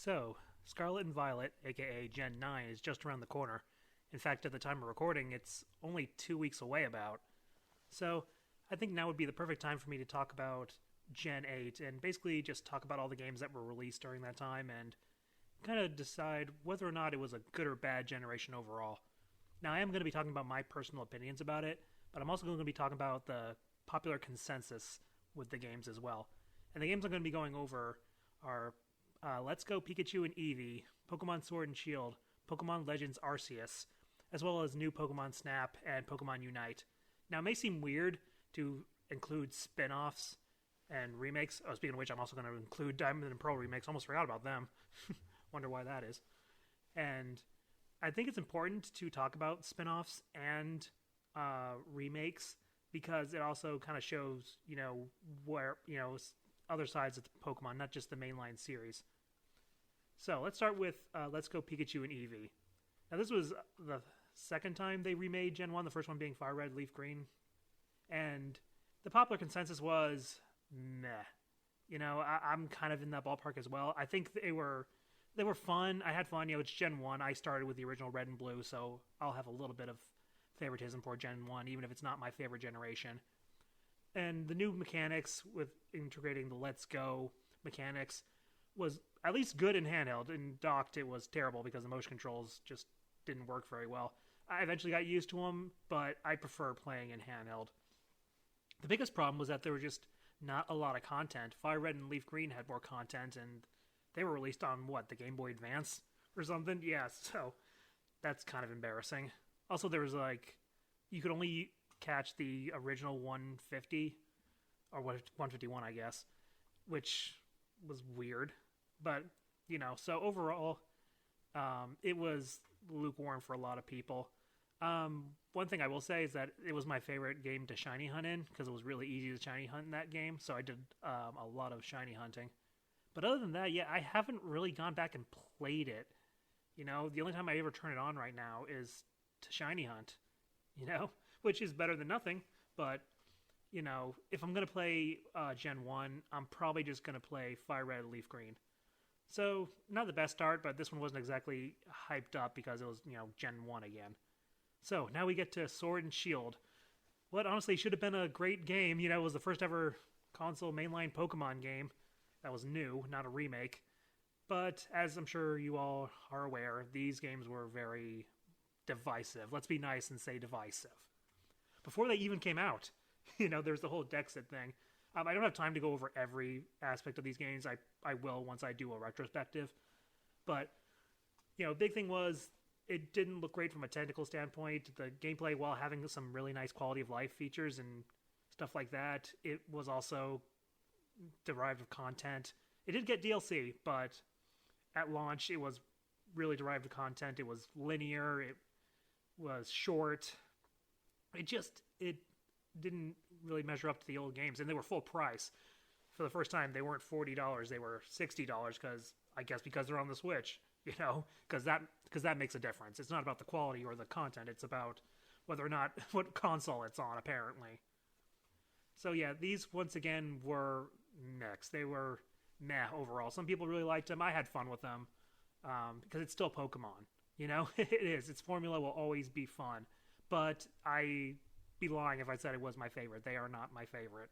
So, Scarlet and Violet, aka Gen 9, is just around the corner. In fact, at the time of recording, it's only 2 weeks away about. So, I think now would be the perfect time for me to talk about Gen 8 and basically just talk about all the games that were released during that time and kind of decide whether or not it was a good or bad generation overall. Now, I am going to be talking about my personal opinions about it, but I'm also going to be talking about the popular consensus with the games as well. And the games I'm going to be going over are Let's Go Pikachu and Eevee, Pokemon Sword and Shield, Pokemon Legends Arceus, as well as new Pokemon Snap and Pokemon Unite. Now, it may seem weird to include spin offs and remakes. Oh, speaking of which, I'm also going to include Diamond and Pearl remakes. Almost forgot about them. Wonder why that is. And I think it's important to talk about spin offs and remakes because it also kind of shows, where, other sides of the Pokemon, not just the mainline series. So let's start with Let's Go Pikachu and Eevee. Now, this was the second time they remade Gen 1, the first one being Fire Red, Leaf Green. And the popular consensus was meh. I'm kind of in that ballpark as well. I think they were fun. I had fun. It's Gen 1. I started with the original Red and Blue, so I'll have a little bit of favoritism for Gen 1, even if it's not my favorite generation. And the new mechanics with integrating the Let's Go mechanics was at least good in handheld. In docked, it was terrible because the motion controls just didn't work very well. I eventually got used to them, but I prefer playing in handheld. The biggest problem was that there were just not a lot of content. Fire Red and Leaf Green had more content, and they were released on, the Game Boy Advance or something? Yeah, so that's kind of embarrassing. Also, there was, you could only catch the original 150, or 151, I guess, which was weird. But, so overall, it was lukewarm for a lot of people. One thing I will say is that it was my favorite game to shiny hunt in, because it was really easy to shiny hunt in that game, so I did a lot of shiny hunting. But other than that, I haven't really gone back and played it. The only time I ever turn it on right now is to shiny hunt, which is better than nothing. But, if I'm going to play Gen 1, I'm probably just going to play Fire Red, Leaf Green. So, not the best start, but this one wasn't exactly hyped up because it was, Gen 1 again. So, now we get to Sword and Shield. What honestly should have been a great game. It was the first ever console mainline Pokemon game that was new, not a remake. But, as I'm sure you all are aware, these games were very divisive. Let's be nice and say divisive. Before they even came out, there's the whole Dexit thing. I don't have time to go over every aspect of these games. I will once I do a retrospective. But, big thing was it didn't look great from a technical standpoint. The gameplay, while having some really nice quality of life features and stuff like that, it was also derived of content. It did get DLC, but at launch it was really derived of content. It was linear. It was short. It didn't really measure up to the old games, and they were full price. For the first time, they weren't $40, they were $60 because they're on the Switch, because that makes a difference. It's not about the quality or the content, it's about whether or not what console it's on, apparently. So these once again were mixed. They were meh overall. Some people really liked them. I had fun with them because it's still Pokemon. It is. Its formula will always be fun. But I'd be lying if I said it was my favorite. They are not my favorite.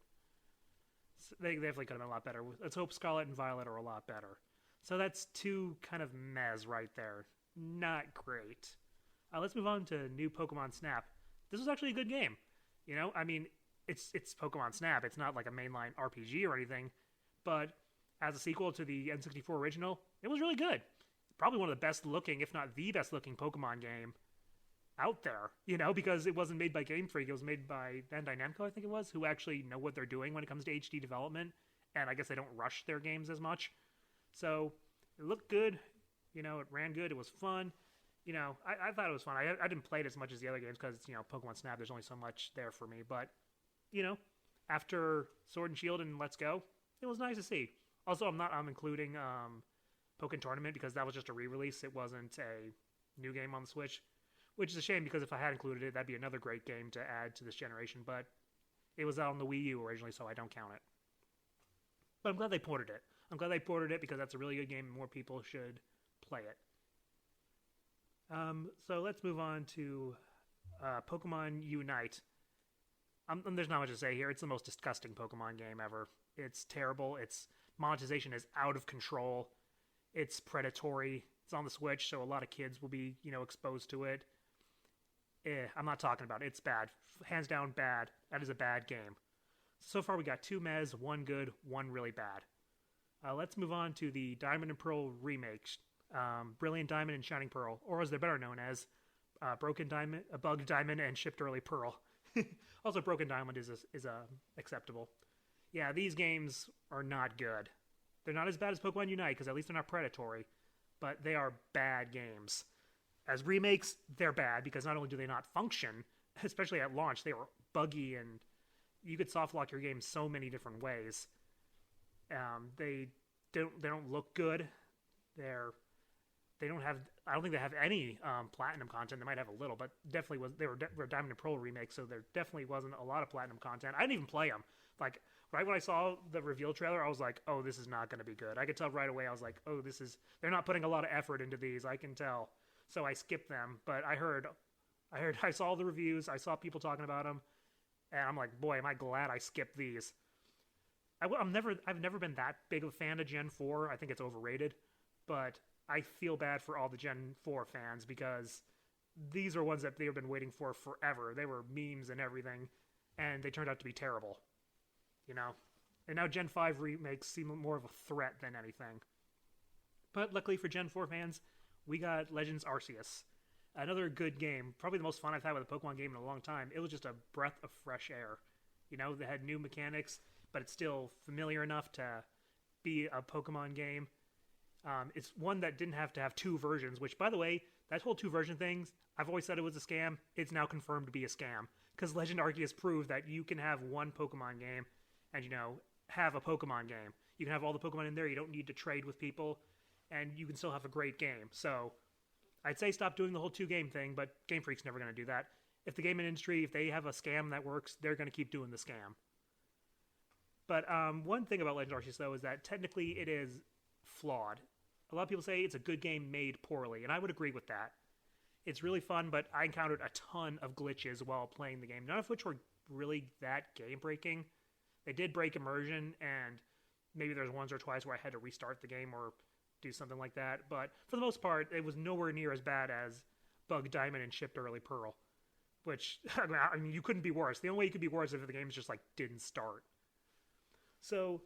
They definitely could have been a lot better. Let's hope Scarlet and Violet are a lot better. So that's two kind of mehs right there. Not great. Let's move on to new Pokemon Snap. This was actually a good game. It's Pokemon Snap. It's not like a mainline RPG or anything. But as a sequel to the N64 original, it was really good. Probably one of the best looking, if not the best looking Pokemon game out there, because it wasn't made by Game Freak. It was made by Bandai Namco, I think it was, who actually know what they're doing when it comes to HD development. And I guess they don't rush their games as much. So it looked good. It ran good. It was fun. I thought it was fun. I didn't play it as much as the other games because, Pokemon Snap, there's only so much there for me. But, after Sword and Shield and Let's Go, it was nice to see. Also, I'm including Pokken Tournament because that was just a re-release. It wasn't a new game on the Switch, which is a shame because if I had included it, that'd be another great game to add to this generation. But it was out on the Wii U originally, so I don't count it. But I'm glad they ported it. I'm glad they ported it because that's a really good game and more people should play it. So let's move on to Pokemon Unite. There's not much to say here. It's the most disgusting Pokemon game ever. It's terrible. Its monetization is out of control. It's predatory. It's on the Switch, so a lot of kids will be, exposed to it. I'm not talking about it. It's bad. Hands down bad. That is a bad game. So far we got 2 mez, 1 good, 1 really bad. Let's move on to the Diamond and Pearl remakes. Brilliant Diamond and Shining Pearl, or as they're better known as Broken Diamond, Bug Diamond, and Shipped Early Pearl. Also, Broken Diamond is acceptable. Yeah, these games are not good. They're not as bad as Pokemon Unite, because at least they're not predatory, but they are bad games. As remakes, they're bad, because not only do they not function, especially at launch, they were buggy, and you could softlock your game so many different ways. They don't look good. They don't have. I don't think they have any platinum content. They might have a little, but definitely they were Diamond and Pearl remakes, so there definitely wasn't a lot of platinum content. I didn't even play them. Like right when I saw the reveal trailer, I was like, "Oh, this is not going to be good." I could tell right away. I was like, "Oh, they're not putting a lot of effort into these." I can tell. So I skipped them. But I saw the reviews. I saw people talking about them, and I'm like, "Boy, am I glad I skipped these." I've never been that big of a fan of Gen 4. I think it's overrated, but I feel bad for all the Gen 4 fans because these are ones that they've been waiting for forever. They were memes and everything, and they turned out to be terrible. And now Gen 5 remakes seem more of a threat than anything. But luckily for Gen 4 fans, we got Legends Arceus. Another good game. Probably the most fun I've had with a Pokemon game in a long time. It was just a breath of fresh air. They had new mechanics, but it's still familiar enough to be a Pokemon game. It's one that didn't have to have 2 versions, which, by the way, that whole 2 version thing, I've always said it was a scam. It's now confirmed to be a scam. Because Legend Arceus proved that you can have one Pokemon game and, have a Pokemon game. You can have all the Pokemon in there. You don't need to trade with people. And you can still have a great game. So I'd say stop doing the whole 2-game thing, but Game Freak's never going to do that. If the gaming industry, if they have a scam that works, they're going to keep doing the scam. But one thing about Legend Arceus, though, is that technically it is flawed. A lot of people say it's a good game made poorly, and I would agree with that. It's really fun, but I encountered a ton of glitches while playing the game, none of which were really that game-breaking. They did break immersion, and maybe there's once or twice where I had to restart the game or do something like that, but for the most part, it was nowhere near as bad as Bug Diamond and Shipped Early Pearl, which, I mean, you couldn't be worse. The only way you could be worse is if the game just, didn't start. So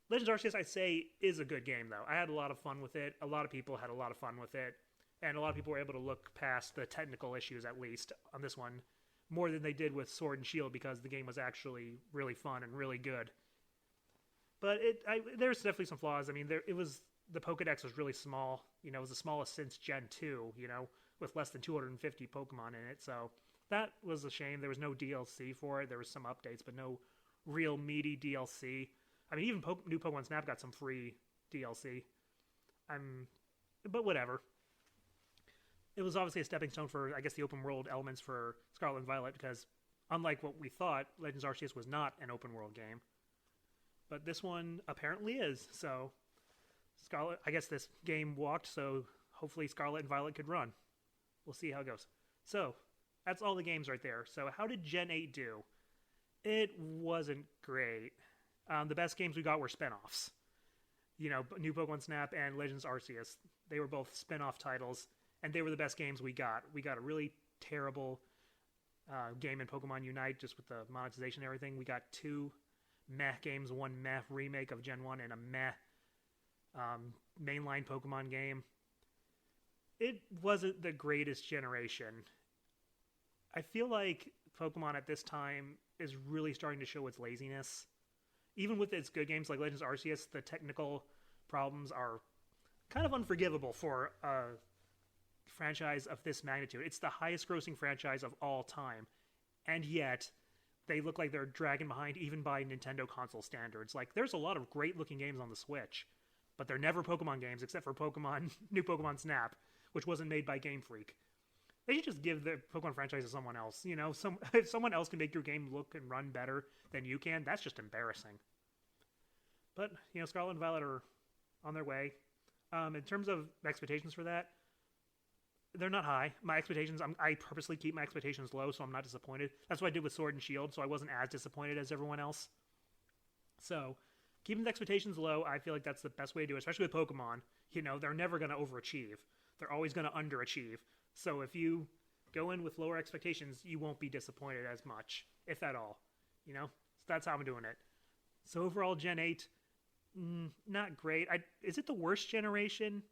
Legends Arceus, I'd say, is a good game, though. I had a lot of fun with it. A lot of people had a lot of fun with it. And a lot of people were able to look past the technical issues, at least, on this one, more than they did with Sword and Shield, because the game was actually really fun and really good. But there's definitely some flaws. I mean, the Pokedex was really small. It was the smallest since Gen 2, with less than 250 Pokemon in it. So that was a shame. There was no DLC for it. There was some updates, but no real meaty DLC. I mean, even new Pokemon Snap got some free DLC. But whatever. It was obviously a stepping stone for, I guess, the open world elements for Scarlet and Violet, because unlike what we thought, Legends Arceus was not an open world game. But this one apparently is, so Scarlet, I guess this game walked, so hopefully Scarlet and Violet could run. We'll see how it goes. So, that's all the games right there. So how did Gen 8 do? It wasn't great. The best games we got were spin-offs. New Pokemon Snap and Legends Arceus. They were both spin-off titles, and they were the best games we got. We got a really terrible game in Pokemon Unite, just with the monetization and everything. We got 2 meh games, 1 meh remake of Gen 1, and a meh mainline Pokemon game. It wasn't the greatest generation. I feel like Pokemon at this time is really starting to show its laziness. Even with its good games like Legends Arceus, the technical problems are kind of unforgivable for a franchise of this magnitude. It's the highest grossing franchise of all time, and yet they look like they're dragging behind even by Nintendo console standards. There's a lot of great looking games on the Switch, but they're never Pokemon games except for New Pokemon Snap, which wasn't made by Game Freak. They should just give the Pokemon franchise to someone else. If someone else can make your game look and run better than you can, that's just embarrassing. But, Scarlet and Violet are on their way. In terms of expectations for that, they're not high. My expectations, I purposely keep my expectations low, so I'm not disappointed. That's what I did with Sword and Shield, so I wasn't as disappointed as everyone else. So, keeping the expectations low, I feel like that's the best way to do it, especially with Pokemon. They're never going to overachieve. They're always going to underachieve. So if you go in with lower expectations, you won't be disappointed as much, if at all. So that's how I'm doing it. So overall, Gen 8, not great. Is it the worst generation?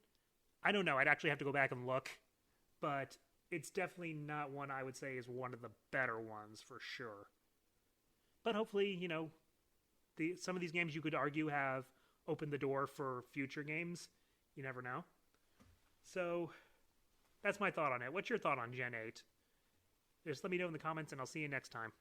I don't know. I'd actually have to go back and look. But it's definitely not one I would say is one of the better ones, for sure. But hopefully, some of these games you could argue have opened the door for future games. You never know. So, that's my thought on it. What's your thought on Gen 8? Just let me know in the comments, and I'll see you next time.